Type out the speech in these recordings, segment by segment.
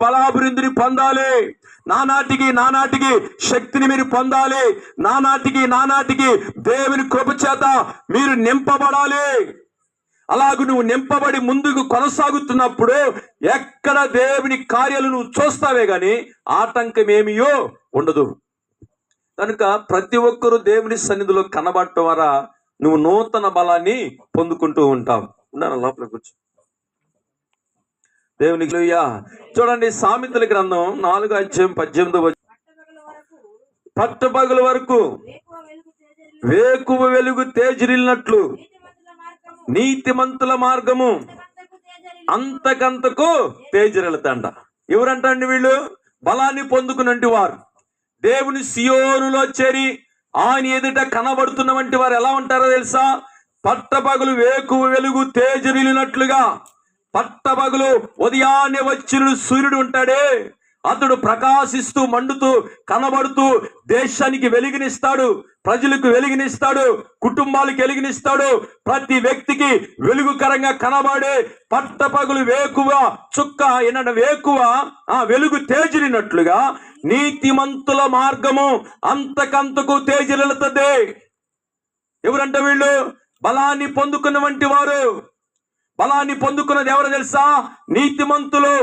బలాభివృద్ధిని పొందాలి, నానాటికి శక్తిని మీరు పొందాలి, నానాటికి దేవుని కృప చేత మీరు నింపబడాలి. అలాగూ నువ్వు నింపబడి ముందుకు కొనసాగుతున్నప్పుడు ఎక్కడ దేవుని కార్యాలు నువ్వు చూస్తావే గాని ఆటంకం ఏమియో ఉండదు. కనుక ప్రతి ఒక్కరూ దేవుని సన్నిధిలో కనబడటం ద్వారా నువ్వు నూతన బలాన్ని పొందుకుంటూ ఉంటావు. ఉన్నాను లోపల కూర్చో. దేవునికి హల్లెలూయా. చూడండి, సామెతల గ్రంథం 4:18 పట్టపగల వరకు వేకువ వెలుగు తేజరిల్లినట్లు నీతిమంతుల మార్గము అంతకంతకు తేజరిల్లుతండ. ఎవరంటండి వీళ్ళు? బలాన్ని పొందుకున్నట్టు వారు దేవుని సియోనులో చేరి ఆయన ఎదుట కనబడుతున్న వంటి వారు ఎలా ఉంటారో తెలుసా? పట్టపగలు వేకువ వెలుగు తేజరిల్లినట్లుగా. పట్టపగలు ఉదయాన్నే వచ్చిన సూర్యుడు ఉంటాడే, అతడు ప్రకాశిస్తూ మండుతూ కనబడుతూ దేశానికి వెలుగునిస్తాడు, ప్రజలకు వెలుగునిస్తాడు, కుటుంబాలకు వెలుగునిస్తాడు, ప్రతి వ్యక్తికి వెలుగుకరంగా కనబడే పట్టపగలు వేకువ చుక్క వేకువ వెలుగు తేజరినట్లుగా నీతిమంతుల మార్గము అంతకంతకు తేజరిల్లుతుంది. ఎవరంటే వీళ్ళు? బలాన్ని పొందుకున్న వంటి వారు. బలాన్ని పొందుకున్నది ఎవరు తెలుసా? నీతిమంతులు.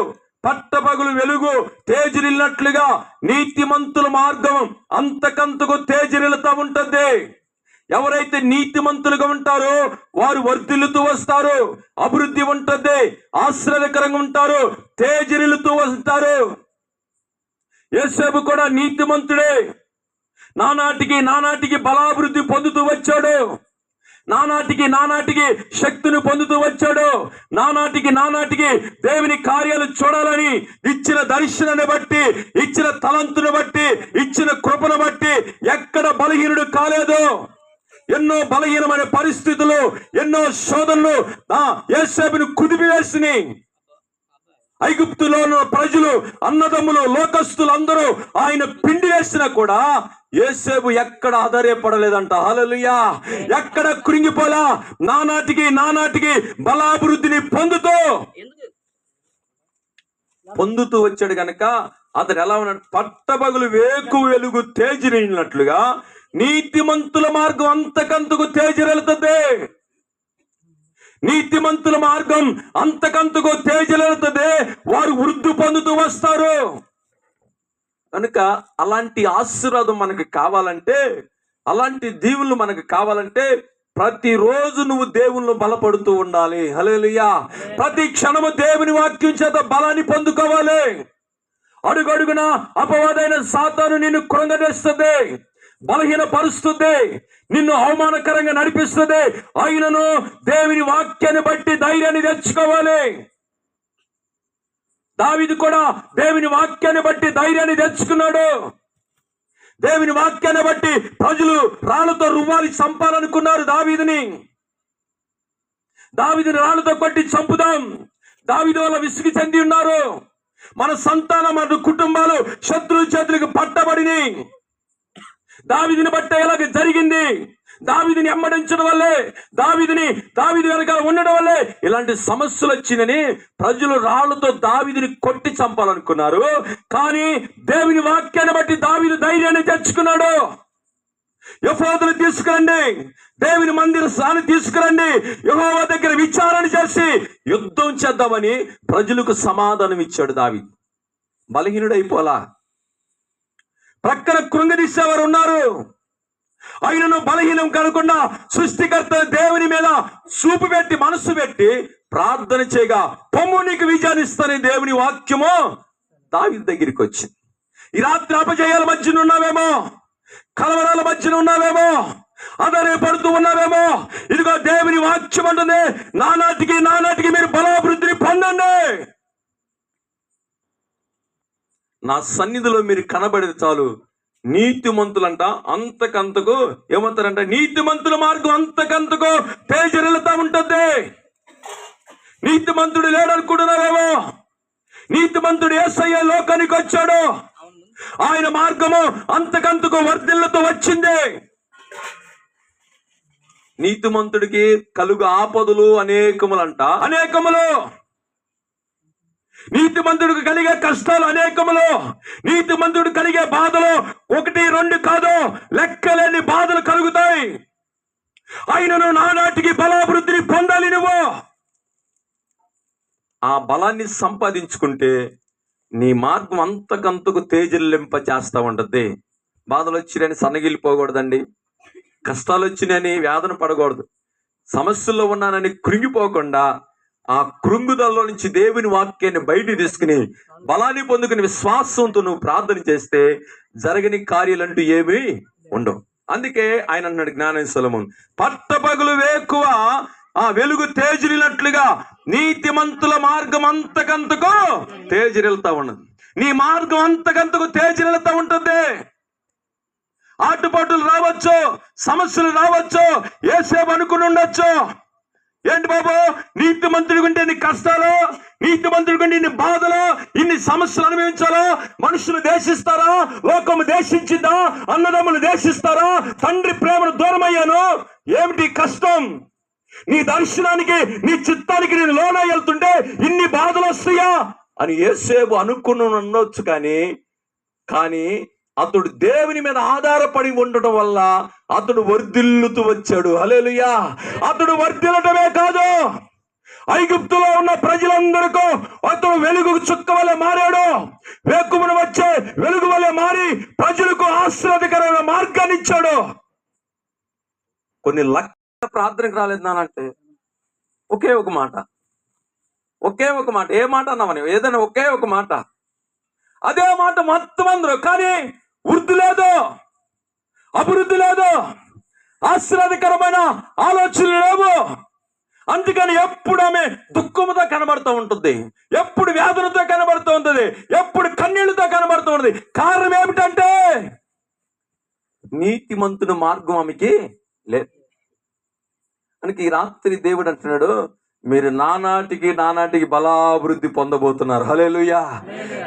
పట్టపగలు వెలుగు తేజరిల్లినట్లుగా నీతిమంతుల మార్గం అంతకంతకు తేజరిల్లుతూ ఉంటుంది. ఎవరైతే నీతిమంతులుగా ఉంటారో వారు వర్ధిల్లుతూ వస్తారు, అభివృద్ధి ఉంటుంది, ఆశ్చర్యకరంగా ఉంటారు, తేజరిల్లుతూ వస్తారు. యోసేపు కూడా నీతిమంతుడే. నానాటికి బలాభివృద్ధి పొందుతూ వచ్చాడు, నానాటికి శక్తిని పొందుతూ వచ్చాడు, నానాటికి దేవుని కార్యాలు చూడాలని ఇచ్చిన దర్శనాన్ని బట్టి, ఇచ్చిన తలంతుని బట్టి, ఇచ్చిన కృపను బట్టి ఎక్కడ బలహీనుడు కాలేదు. ఎన్నో బలహీనమైన పరిస్థితులు, ఎన్నో శోధనలు యోసేపును కుదిపివేసినాయి. ఐగుప్తులో ఉన్న ప్రజలు, అన్నదమ్ములు, లోకస్తులు అందరూ ఆయన పిండి వేసినా కూడా యోసేపు ఎక్కడ ఆధారపడలేదంట. హల్లెలూయా. ఎక్కడ కృంగిపోలా. నానాటికి బలాభివృద్ధిని పొందుతూ వచ్చాడు కనుక అతడు ఎలా ఉన్నాడు? పట్టపగలు వేకువ వెలుగు తేజరిల్లినట్లుగా నీతిమంతుల మార్గం అంతకంతకు తేజరిల్లుతుంది. నీతిమంతుల మార్గం అంతకంతకు తేజరిల్లుతుంది. వారు వృద్ధి పొందుతూ వస్తారు. కనుక అలాంటి ఆశీర్వాదం మనకు కావాలంటే, అలాంటి దీవులు మనకు కావాలంటే ప్రతిరోజు నువ్వు దేవుళ్ళు బలపడుతూ ఉండాలి. హల్లెలూయా. ప్రతి క్షణము దేవుని వాక్యం చేత బలాన్ని పొందుకోవాలి. అడుగడుగున అపవాదైన సాతాను నిన్ను కృంగదీస్తుంది, బలహీన పరుస్తుంది, నిన్ను అవమానకరంగా నడిపిస్తుంది. ఆయనను దేవుని వాక్యాన్ని బట్టి ధైర్యాన్ని తెచ్చుకోవాలి. దావీదు కూడా దేవుని వాక్యాన్ని బట్టి ధైర్యాన్ని తెచ్చుకున్నాడు. దేవుని వాక్యాన్ని బట్టి ప్రజలు రాళ్లతో రువ్వాలి చంపాలనుకున్నారు దావీదుని రాళ్లతో కొట్టి చంపుదాం. దావీదు వల్ల విసుగు చెంది ఉన్నారు. మన సంతానం, మన కుటుంబాలు శత్రువుల చేతులకు పట్టబడిని. దావీదుని బట్టే ఇలాగ జరిగింది. దావీదుని ఎమ్మడించడం వల్లే, దావీదు వెనకాల ఉండడం వల్లే ఇలాంటి సమస్యలు వచ్చినని ప్రజలు రాళ్లతో దావీదుని కొట్టి చంపాలనుకున్నారు. కానీ దేవుని వాక్యాన్ని బట్టి దావీదు ధైర్యాన్ని తెచ్చుకున్నాడు. యెహోవాను తీసుకురండి, దేవుని మందిరాన్ని తీసుకురండి, యెహోవా దగ్గర విచారణ చేసి యుద్ధం చేద్దామని ప్రజలకు సమాధానం ఇచ్చాడు దావీదు. బలహీనుడైపోలా. ప్రక్కన కృంగదీసేవారు ఉన్నారు. ఆయనను బలహీనం కనుకుండా సృష్టికర్త దేవుని మీద చూపు పెట్టి, మనస్సు పెట్టి ప్రార్థన చేయగా పొమ్ము నీకు విజయాన్ని ఇస్తానని దేవుని వాక్యము దావీదు దగ్గరికి వచ్చింది. ఈ రాత్రి అపజయాల మధ్యన ఉన్నావేమో, కలవరాల మధ్యన ఉన్నావేమో, అదరే పడుతూ ఉన్నావేమో. ఇదిగో దేవుని వాక్యం అంటుంది, నానాటికి మీరు బలాభివృద్ధిని పొందండి. నా సన్నిధిలో మీరు కనబడేది చాలు. నీతిమంతులంట అంతకంతకు ఏమంటారంట? నీతిమంతుల మార్గం అంతకంతకు తేజరిల్లుతా ఉంటుంది. నీతిమంతుడు లేడనుకుంటున్నారేమో. నీతిమంతుడు యేసయ్య లోకానికి వచ్చాడు. ఆయన మార్గము అంతకంతకు వర్ధిల్లుతూ వచ్చింది. నీతిమంతుడికి కలుగు ఆపదలు అనేకములంట, అనేకములు. నీతిమంతుడికి కలిగే కష్టాలు అనేకములు, నీతిమంతుడు కలిగే బాధలు 1, 2 కాదు, లెక్కలేని బాధలు కలుగుతాయి. ఆయనను నానాటికి బలాభివృద్ధిని పొందాలి. నువ్వు ఆ బలాన్ని సంపాదించుకుంటే నీ మార్గం అంతకంతకు తేజల్లింప చేస్తా ఉంటది. బాధలు వచ్చినాయని సన్నగిల్లిపోకూడదండి, కష్టాలు వచ్చినాయని వేదన పడకూడదు, సమస్యల్లో ఉన్నానని కృంగిపోకుండా ఆ కృంగుదల్లో నుంచి దేవుని వాక్యాన్ని బయటికి తీసుకుని బలాన్ని పొందుకుని విశ్వాసంతో నువ్వు ప్రార్థన చేస్తే జరగని కార్యాలంటూ ఏమీ ఉండవు. అందుకే ఆయన అన్నాడు జ్ఞానం సొలొమోను, పట్టపగలు వేకువ ఆ వెలుగు తేజరినట్లుగా నీతిమంతుల మార్గం అంతకంతకు తేజరిల్తా ఉన్నది. నీ మార్గం అంతకంతకు తేజరిల్తా ఉంటుంది. ఆటుపాటులు రావచ్చు, సమస్యలు రావచ్చు, ఏసేపు అనుకుని ఉండొచ్చు. ఏంటి బాబు, నీతిమంతుడికి ఉంటే నీ కష్టాలు, నీతిమంతుడికి ఉంటే ఇన్ని బాధలు, ఇన్ని సమస్యలు అనుభవించాలో? మనుషులు దేశిస్తారా? లోకము దేశించిందా? అన్నదమ్ములు దేశిస్తారా? తండ్రి ప్రేమను దూరమయ్యాను, ఏమిటి కష్టం? నీ దర్శనానికి, నీ చిత్తానికి నేను లోన వెళ్తుంటే ఇన్ని బాధలు వస్తాయా అని యేసేపు అనుకుని ఉండొచ్చు. కానీ అతడు దేవుని మీద ఆధారపడి ఉండటం వల్ల అతడు వర్ధిల్లుతూ వచ్చాడు. హల్లెలూయా. అతడు వర్ధిల్లటమే కాదు, ఐగుప్తులో ఉన్న ప్రజలందరికీ అతడు వెలుగు చుక్క వలె మారాడు. వేకువన వచ్చే వెలుగు వలె మారి ప్రజలకు ఆశీర్వాదకరమైన మార్గాన్ని ఇచ్చాడు. కొన్ని లక్షల ప్రార్థనకు రాలేదు నానంటే ఒకే ఒక మాట, ఏ మాట అన్నామని, ఏదైనా ఒకే ఒక మాట, అదే మాట మొత్తం అందరూ. కానీ వృద్ధి లేదు, అభివృద్ధి లేదు, ఆశీర్వాదకరమైన ఆలోచనలు లేవు. అందుకని ఎప్పుడు ఆమె దుఃఖముతో కనబడుతూ ఉంటుంది, ఎప్పుడు వ్యాధులతో కనబడుతూ ఉంటుంది, ఎప్పుడు కన్నీళ్లతో కనబడుతూ ఉంటుంది. కారణం ఏమిటంటే నీతిమంతుని మార్గం ఆమెకి లేదు. అందుకే ఈ రాత్రి దేవుడు అంటున్నాడు, మీరు నానాటికి బలాభివృద్ధి పొందబోతున్నారు. హల్లెలూయా.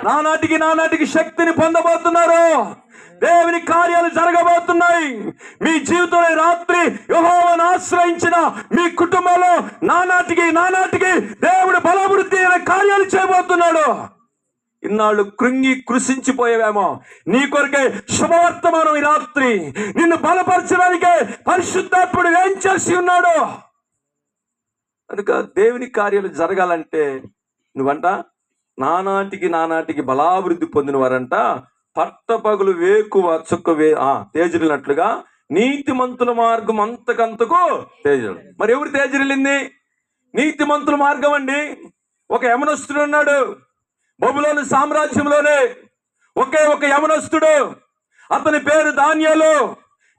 నానాటికి శక్తిని పొందబోతున్నారు. దేవుని కార్యాలు జరగబోతున్నాయి మీ జీవితంలో. రాత్రి యెహోవాను ఆశ్రయించిన మీ కుటుంబంలో నానాటికి దేవుడు బలాభివృద్ధి అనే కార్యాలు చేయబోతున్నాడు. ఇన్నాళ్ళు కృంగి కృషించిపోయేవేమో, నీ కొరకే శుభవర్తమానం ఈ రాత్రి. నిన్ను బలపరచడానికే పరిశుద్ధాత్ముడు ఏం చేసి ఉన్నాడు. కనుక దేవుని కార్యాలు జరగాలంటే నువ్వంట నానాటికి బలాభివృద్ధి పొందిన వారంట పట్టపగలు వేకువ చుక్క తేజరినట్లుగా నీతిమంతుల మార్గం అంతకంతకు తేజరు. మరి ఎవరు తేజరిల్లింది? నీతిమంతుల మార్గం అండి. ఒక యవనస్తుడు ఉన్నాడు బబులోను సామ్రాజ్యంలోనే, ఒక యవనస్తుడు, అతని పేరు దానియేలు.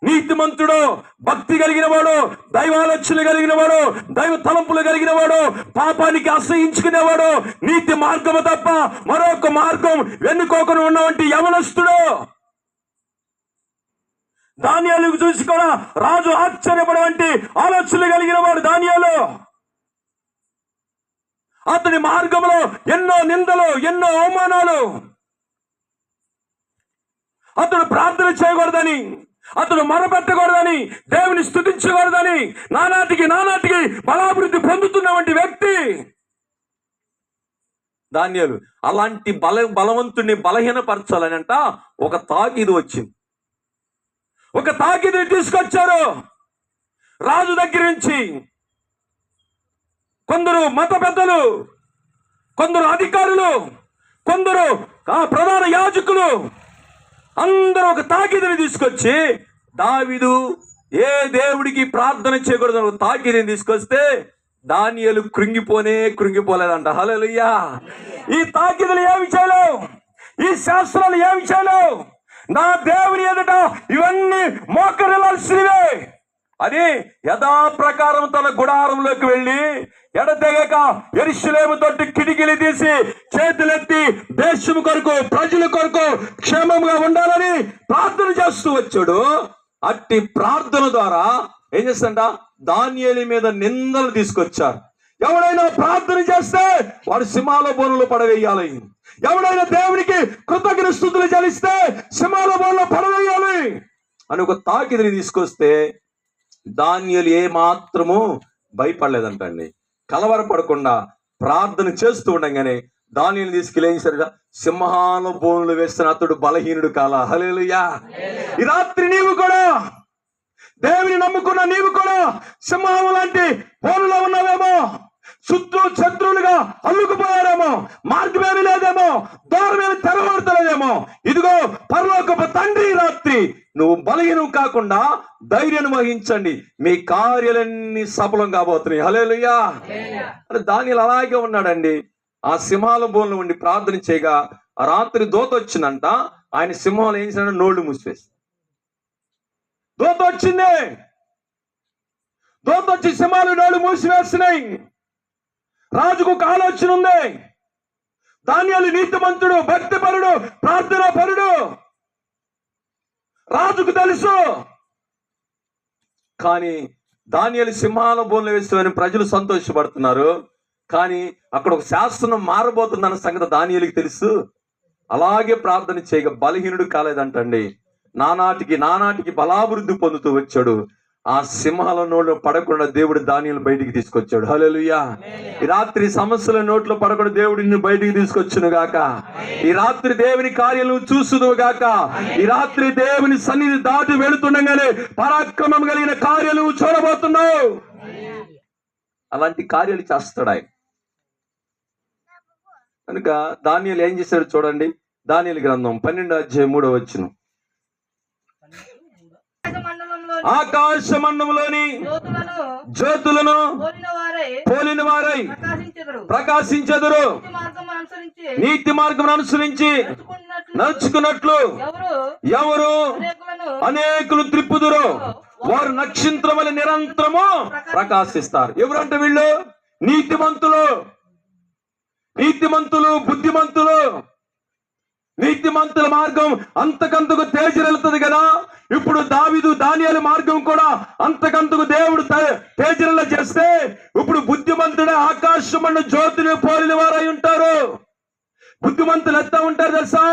నీతిమంతుడు, భక్తి కలిగిన వాడు, దైవాలోచన కలిగిన వాడు, దైవ తలంపులు కలిగిన వాడు, పాపానికి అసహించుకునేవాడు, నీతి మార్గము తప్ప మరొక మార్గం వెన్నుకోకుండా ఉన్నవంటి యవనస్తుడు. దానియేలును చూసి కూడా రాజు ఆశ్చర్యపడవంటి ఆలోచనలు కలిగిన వాడు దానియేలు. అతని మార్గంలో ఎన్నో నిందలు, ఎన్నో అవమానాలు. అతడు ప్రార్థన చేయకూడదని, అతడు మొరపెట్టకూడదని, దేవుని స్తుతించకూడదని నానాటికి బలాభివృద్ధి పొందుతున్న వంటి వ్యక్తి దానియేలు. అలాంటి బలవంతుడిని బలహీనపరచాలని అంట ఒక తాకీదు వచ్చింది. ఒక తాకీదుని తీసుకొచ్చారు రాజు దగ్గర నుంచి. కొందరు మత పెద్దలు, కొందరు అధికారులు, కొందరు ప్రధాన యాజకులు అందరూ ఒక తాకీదుని తీసుకొచ్చి, దావీదు ఏ దేవుడికి ప్రార్థన చేయకూడదు ఒక తాకీదుని తీసుకొస్తే దానియేలు కృంగిపోలేదంట. హల్లెలూయా. ఈ తాకీదులు ఏమి చేయలేవు, ఈ శాస్త్రాలు ఏమి చేయలేవు. నా దేవుని ఎదుట ఇవన్నీ మోకరిల్లాల్సినవే అని యథాప్రకారం తన గుడారంలోకి వెళ్ళి ఎడతెగక యెరూషలేము తట్టు కిటికీలు తీసి చేతులెత్తి దేశం కొరకు, ప్రజల కొరకు క్షేమంగా ఉండాలని ప్రార్థన చేస్తూ వచ్చాడు. అట్టి ప్రార్థన ద్వారా ఏం చేస్తాంట, దానియేలు మీద నిందలు తీసుకొచ్చారు. ఎవడైనా ప్రార్థన చేస్తే వాడు సింహాల బోనులో పడవేయాలి, ఎవడైనా దేవునికి కృతజ్ఞత స్తుతులు చెల్లిస్తే సింహాల బోనులో పడవేయాలి అని ఒక తాకిదిని తీసుకొస్తే దానియేలు ఏ మాత్రము భయపడలేదంటండి. కలవరపడకుండా ప్రార్థన చేస్తూ ఉండగానే దానియేలుని తీసుకెళ్ళి ఏం చేశారుగా, సింహాల బోనులు వేస్తున్న అతడు బలహీనుడు కాల. హల్లెలూయా. ఈ రాత్రి నీవు కూడా, దేవుని నమ్ముకున్న నీవు కూడా సింహం లాంటి బోనులో ఉన్నావేమో, చుట్టూ శత్రువులుగా అల్లుకుపోయారేమో, మార్గమేమి లేదేమో, దూరమేమి తెరవడతలేదేమో. ఇదిగో పరలోకపు తండ్రి, రాత్రి నువ్వు బలహీనం కాకుండా ధైర్యం వహించండి, మీ కార్యాలన్నీ సఫలం కాబోతున్నాయి. హల్లెలూయా. అని దానియేలు అలాగే ఉన్నాడండి. ఆ సింహాల బోన్లో ఉండి ప్రార్థన చేయగా ఆ రాత్రి దూత వచ్చిందంట. ఆయన సింహాలు ఏం చేశాడు, నోళ్లు మూసివేసి దూత వచ్చింది. దూత వచ్చి సింహాలు నోళ్లు మూసివేస్తున్నాయి. రాజుకు ఒక ఆలోచన ఉంది. దానియేలు నీతిమంతుడు, భక్తిపరుడు, ప్రార్థనా పరుడు, రాజుకు తెలుసు. కానీ దానియేలు సింహాల బోన్లు వేస్తామని ప్రజలు సంతోషపడుతున్నారు. కానీ అక్కడ ఒక శాసనం మారబోతుందన్న సంగతి దానియేలుకి తెలుసు. అలాగే ప్రార్థన చేయగా బలహీనుడు కాలేదంటండి. నానాటికి బలాభివృద్ధి పొందుతూ వచ్చాడు. ఆ సింహాల నోట్లో పడకుండా దేవుడు దానియేలు బయటికి తీసుకొచ్చాడు. హల్లెలూయా. ఈ రాత్రి సమస్యల నోట్లో పడకుండా దేవుడు నిన్ను బయటికి తీసుకొచ్చును గాక. ఈ రాత్రి దేవుని కార్యాలను చూసుదువు గాక. ఈ రాత్రి దేవుని సన్నిధి దాటి వెళుతుండగానే పరాక్రమం కలిగిన కార్యాలు చూడబోతున్నావు. అలాంటి కార్యాలు చేస్తాడు ఆయన. కనుక దానియేలు ఏం చేశాడు చూడండి. దానియేలు గ్రంథం 12:3 ఆకాశ మండలంలోని జ్యోతులను పోలిన వారై ప్రకాశించెదరు, నీతి మార్గం అనుసరించి నడుచుకున్నట్లు ఎవరు అనేకులు త్రిప్పుదురు, వారు నక్షత్రం వలె నిరంతరము ప్రకాశిస్తారు. ఎవరంటే వీళ్ళు నీతిమంతులు, బుద్ధిమంతులు. నీతిమంతుల మార్గం అంతకంతకు తేజరెళ్తుంది కదా. ఇప్పుడు దానియేలు మార్గం కూడా అంతకంతకు దేవుడు తేజరెల చేస్తే, ఇప్పుడు బుద్ధిమంతుడే ఆకాశమన్న జ్యోతిని పోలిన వారై ఉంటారు. బుద్ధిమంతులు ఎత్తా ఉంటారు తెలుసా,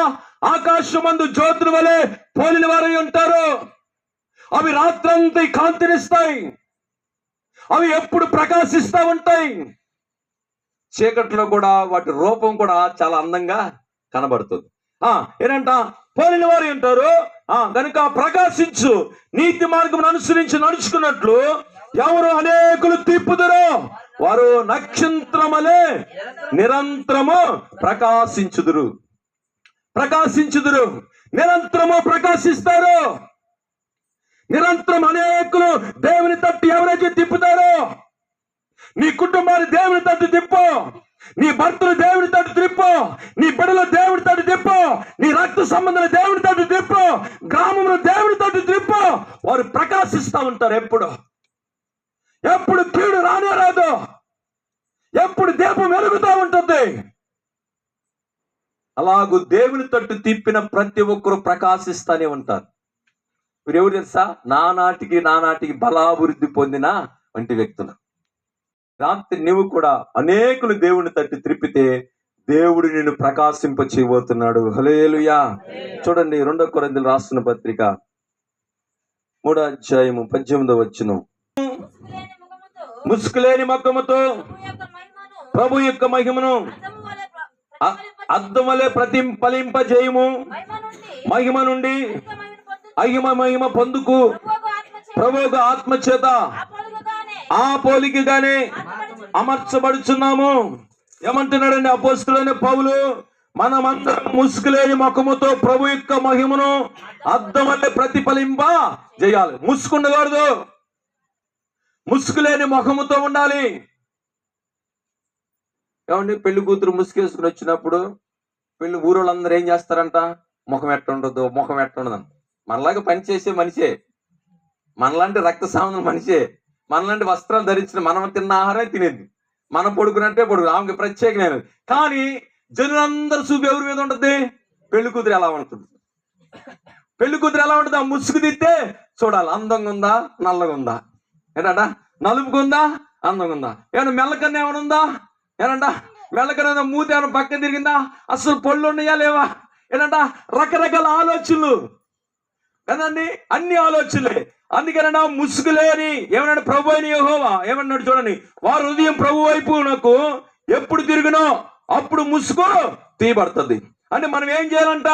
ఆకాశమందు జ్యోతుల వలె పోలిన వారై ఉంటారు. అవి రాత్రంతా కాంతినిస్తాయి, అవి ఎప్పుడు ప్రకాశిస్తా ఉంటాయి. చీకట్లో కూడా వాటి రూపం కూడా చాలా అందంగా కనబడుతుంది. ఏంటంట, పోలిన వారు ఉంటారు. కనుక ప్రకాశించు, నీతి మార్గం అనుసరించి నడుచుకున్నట్లు ఎవరు అనేకులు తిప్పుదురు, వారు నక్షత్రమలే నిరంతరము ప్రకాశించుదురు. నిరంతరము ప్రకాశిస్తారు. నిరంతరం అనేకులు దేవుని తట్టు ఎవరైతే తిప్పుతారో, నీ కుటుంబాన్ని దేవుని తట్టు తిప్పు, నీ భర్తలు దేవుని తట్టు తిప్పు, నీ బిడ్డలు దేవుని తట్టు తిప్పు, నీ రక్త సంబంధాలు దేవుని తట్టు తిప్పు, గ్రామంలో దేవుని తట్టు తిప్పు. వారు ప్రకాశిస్తూ ఉంటారు. ఎప్పుడు కీడు రానే రాదు, ఎప్పుడు దీపం వెలుగుతూ ఉంటుంది. అలాగూ దేవుని తట్టు తిప్పిన ప్రతి ఒక్కరు ప్రకాశిస్తూనే ఉంటారు. మీరు ఎవరు తెలుసా, నానాటికి బలాభివృద్ధి పొందిన వంటి వ్యక్తులు. రాత్రి నువ్వు కూడా అనేకులు దేవుని తట్టు త్రిప్పితే దేవుడు నిన్ను ప్రకాశింప చేయబోతున్నాడు. హల్లెలూయా. చూడండి 2 కొరింథీయులకు రాసిన పత్రిక 3:18 ముసుకులేని ముఖముతో ప్రభు యొక్క మహిమను అద్దం వలె ప్రతిఫలింపజేయుము, మహిమ నుండి మహిమ పొందుకు ప్రభువుకు ఆత్మ చేత ఆ పోలికగానే అమర్చబడుచున్నాము. ఏమంటున్నాడండి అపోస్తలుడైన పౌలు, మనమందరం ముసుగులేని ముఖముతో ప్రభు యొక్క మహిమను అద్దం వల్లే ప్రతిఫలింప చేయాలి. ముసుకుండకూడదు, ముసుగులేని ముఖముతో ఉండాలి. ఏమండి, పెళ్లి కూతురు ముసుగేసుకుని వచ్చినప్పుడు ఊరోళ్ళందరూ ఏం చేస్తారంట, ముఖం ఎట్టుండదు అంట. మనలాగా పనిచేసే మనిషే, మనలాంటి రక్త సంబంధం మనిషే, మనలాంటి వస్త్రాలు ధరించిన, మనం తిన్న ఆహారం తినేది, మనం పడుకున్నట్టే ఆమెకి ప్రత్యేకమైనది. కానీ జనులందరూ చూపు ఎవరి మీద ఉంటుంది, పెళ్లి కూతురు ఎలా ఉంటుంది. ఆ ముసుగు తిత్తే చూడాలి, అందంగా ఉందా నల్లగా ఉందా, ఏంటంట నలుపుకుందా అందంగా ఉందా, ఏమన్నా మెల్లకన్నా ఏమైనా ఉందా, ఏనంట మెల్లకన్నా మూతి ఏమైనా పక్క తిరిగిందా, అసలు పళ్ళు ఉన్నాయా లేవా, ఏంటంట రకరకాల ఆలోచనలు కదండి, అన్ని ఆలోచనలే. అందుకేనా ముసుగులేని ఏమన్నాడు ప్రభు అయిన యెహోవా ఏమన్నాడు చూడండి, వారు హృదయం ప్రభు వైపు నాకు ఎప్పుడు తిరుగునో అప్పుడు ముసుగు తీయబడుతుంది. అంటే మనం ఏం చేయాలంట?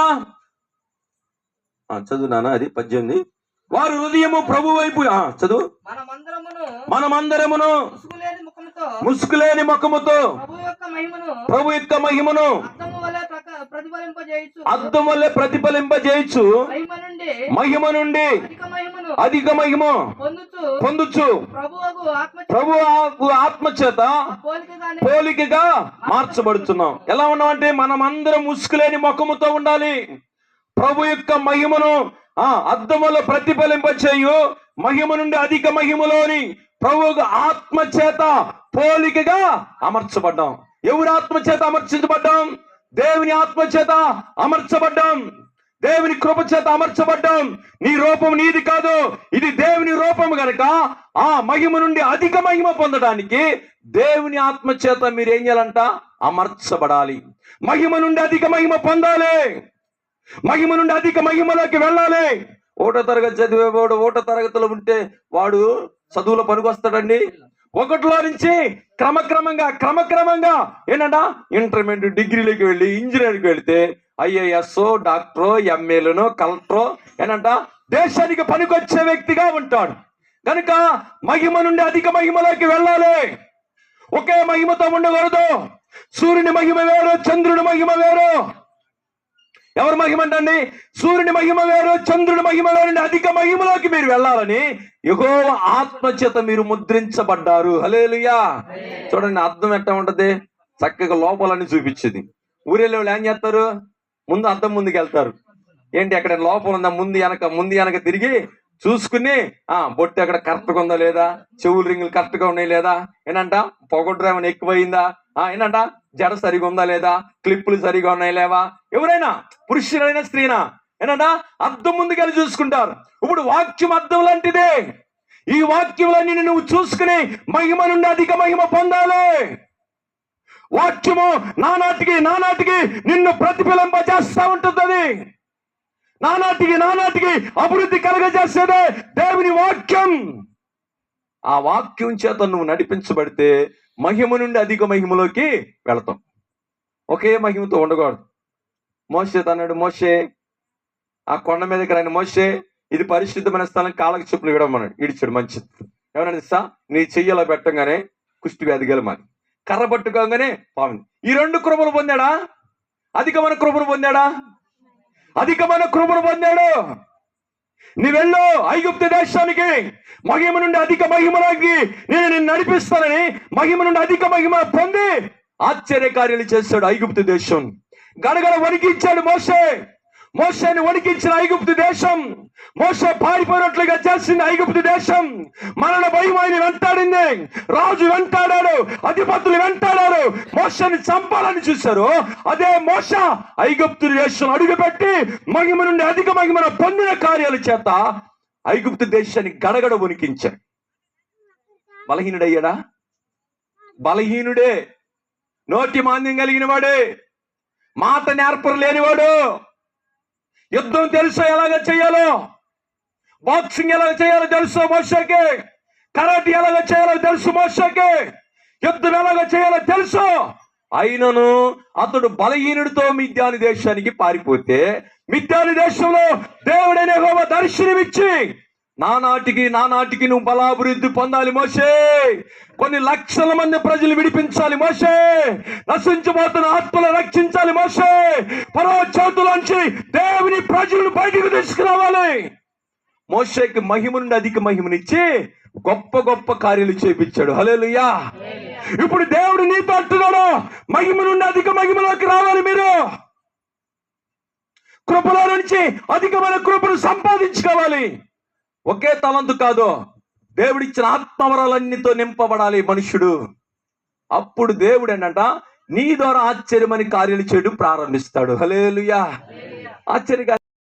చదువు నాన్న, అది 18. వారు హృదయము ప్రభు వైపు చదువు. మనమందరమును ముసుగులేని ముఖముతో ప్రభు యొక్క మహిమను అద్దం వల్లే ప్రతిఫలింపజేయచ్చు. మహిమ నుండి అధిక మహిమ పొందుచు ప్రభు ఆత్మచేత పోలికగా మార్చబడుతున్నాం. ఎలా ఉన్నామంటే మనమందరం ముసుగులేని ముఖముతో ఉండాలి. ప్రభు యొక్క మహిమను అద్దం వల్ల ప్రతిఫలింపచేయు మహిమ నుండి అధిక మహిమలోని ప్రభు ఆత్మచేత పోలికగా అమర్చబడ్డాం. ఎవరి ఆత్మచేత అమర్చించబడ్డాం? దేవుని ఆత్మచేత అమర్చబడ్డాం. దేవుని కృప చేత అమర్చబడ్డాం. నీ రూపం నీది కాదు, ఇది దేవుని రూపం గనక ఆ మహిమ నుండి అధిక మహిమ పొందడానికి దేవుని ఆత్మచేత మీరు ఏం చేయాలంట? అమర్చబడాలి. మహిమ నుండి అధిక మహిమ పొందాలి. మహిమ నుండి అధిక మహిమలోకి వెళ్ళాలి. 1వ తరగతి చదివేవాడు 1వ తరగతిలో ఉంటే వాడు చదువులో పనికొస్తాడండి. 1లో నుంచి క్రమక్రమంగా ఏంటంట ఇంటర్మీడియట్ డిగ్రీలోకి వెళ్ళి ఇంజనీర్కి వెళితే IAS డాక్టరో MAలను కలెక్టరో ఏంటంట దేశానికి పనికొచ్చే వ్యక్తిగా ఉంటాడు. కనుక మహిమ నుండి అధిక మహిమలోకి వెళ్ళాలి. ఒకే మహిమతో ఉండకూడదు. సూర్యుని మహిమ వేరు, చంద్రుని మహిమ వేరు. ఎవరి మహిమ అంటండి? సూర్యుని మహిమ వేరు, చంద్రుని మహిమలో నుండి అధిక మహిమలోకి మీరు వెళ్ళాలని యెహోవా ఆత్మచేత మీరు ముద్రించబడ్డారు. హల్లెలూయా. చూడండి, అర్థం ఎట్లా ఉంటది? చక్కగా లోపాలని చూపించేది. ఊరేళ్ళ వాళ్ళు ఏం చేస్తారు? ముందు అద్దం ముందుకు వెళ్తారు. ఏంటి అక్కడ లోపల ఉందా? ముందు వెనక తిరిగి చూసుకుని బొట్టు అక్కడ కరెక్ట్గా ఉందా లేదా, చెవులు రింగులు కరెక్ట్గా ఉన్నాయి లేదా, ఏంటంట పొగడ్రు ఏమైనా ఎక్కువైందా, ఏంటంట జడ సరిగా ఉందా లేదా, క్లిప్పులు సరిగా ఉన్నాయి లేవా. ఎవరైనా పురుషులైనా స్త్రీనా ఏంటంట అద్దం ముందుకెళ్ళి చూసుకుంటారు. ఇప్పుడు వాక్యం అద్దం లాంటిదే. ఈ వాక్యంలన్నీ నువ్వు చూసుకుని మహిమ నుండి అధిక మహిమ పొందాలి. వాక్యము నానాటికి నిన్ను ప్రతిఫలింపజేస్తా ఉంటుంది. నానాటికి అభివృద్ధి కలగజేసేదే దేవుని వాక్యం. ఆ వాక్యం చేత నువ్వు నడిపించబడితే మహిమ నుండి అధిక మహిమలోకి వెళతాం. ఒకే మహిమతో ఉండకూడదు. మోషే అన్నాడు, మోషే ఆ కొండ మీదకి రాని మోషే, ఇది పరిశుద్ధమైన స్థలం, కాళ్ళకి చెప్పులు ఇవ్వమన్నాడు. ఇడిచాడు. మంచిది. ఏమన్నా ఇస్తా? నీ చెయ్యలో పెట్టంగానే కుష్టి వ్యాధి గెలమాలి, కర్ర పట్టుకోగానే పాము. ఈ 2 కృపలు పొందాడా? అధికమైన కృపను పొందాడా? అధికమైన కృపను పొందాడు. నీవెళ్ళు ఐగుప్తు దేశానికి, మహిమ నుండి అధిక మహిమలోకి నేను నిన్ను నడిపిస్తానని మహిమ నుండి అధిక మహిమ పొంది ఆశ్చర్యకార్యాలు చేశాడు. ఐగుప్తు దేశం గడగడ వణికించాడు మోషేని వణికించిన ఐగుప్తు దేశం, మోషే పారిపోయినట్లుగా చేసింది ఐగుప్తు దేశం. మరణ భయం ఆయన వెంటాడింది. రాజు వెంటాడాడు, అధిపతులు వెంటాడారు, మోషేని చంపాలని చూశారు. అదే మోషే ఐగుప్తు దేశం అడుగుపెట్టి మహిమ నుండి అధిక మహిమను పొందిన కార్యాల చేత ఐగుప్తు దేశాన్ని గడగడ వణికించాడు. బలహీనుడయ్యాడా? బలహీనుడే. నోటి మాంద్యం కలిగిన వాడే, మాట నేర్పరు లేనివాడు. యుద్ధం తెలుసో ఎలాగ చేయాలో, బాక్సింగ్ ఎలాగ చేయాలో తెలుసు మోషేకి, కరాటే ఎలాగ చేయాలో తెలుసు మోషేకి, యుద్ధం ఎలాగ చేయాలో తెలుసు. అయినను అతడు బలహీనుడితో మిద్యాను దేశానికి పారిపోతే మిద్యాను దేశంలో దేవుడైన యెహోవా దర్శనమిచ్చి నానాటికి నువ్వు బలాభివృద్ధి పొందాలి మోషే, కొన్ని లక్షల మంది ప్రజలు విడిపించాలి మోషే, నశించబోతున్న ఆత్మలు రక్షించాలి మోషే, ఫరో చేతులోంచి దేవుని ప్రజలను బయటకు తీసుకురావాలి. మోషేకి మహిమ నుండి అధిక మహిమనిచ్చి గొప్ప కార్యాలు చేపించాడు. హల్లెలూయా. ఇప్పుడు దేవుడు నీతో అంటున్నాడు, మహిమ నుండి అధిక మహిమలోకి రావాలి. మీరు కృపలో నుంచి అధికమైన కృపను సంపాదించుకోవాలి. ఒకే తలంతు కాదు, దేవుడిచ్చిన ఆత్మవరాలన్నితో నింపబడాలి మనుషుడు. అప్పుడు దేవుడు ఏంటంట నీ ద్వారా ఆశ్చర్యమని కార్యాలు చేయడం ప్రారంభిస్తాడు. హల్లెలూయా. ఆశ్చర్య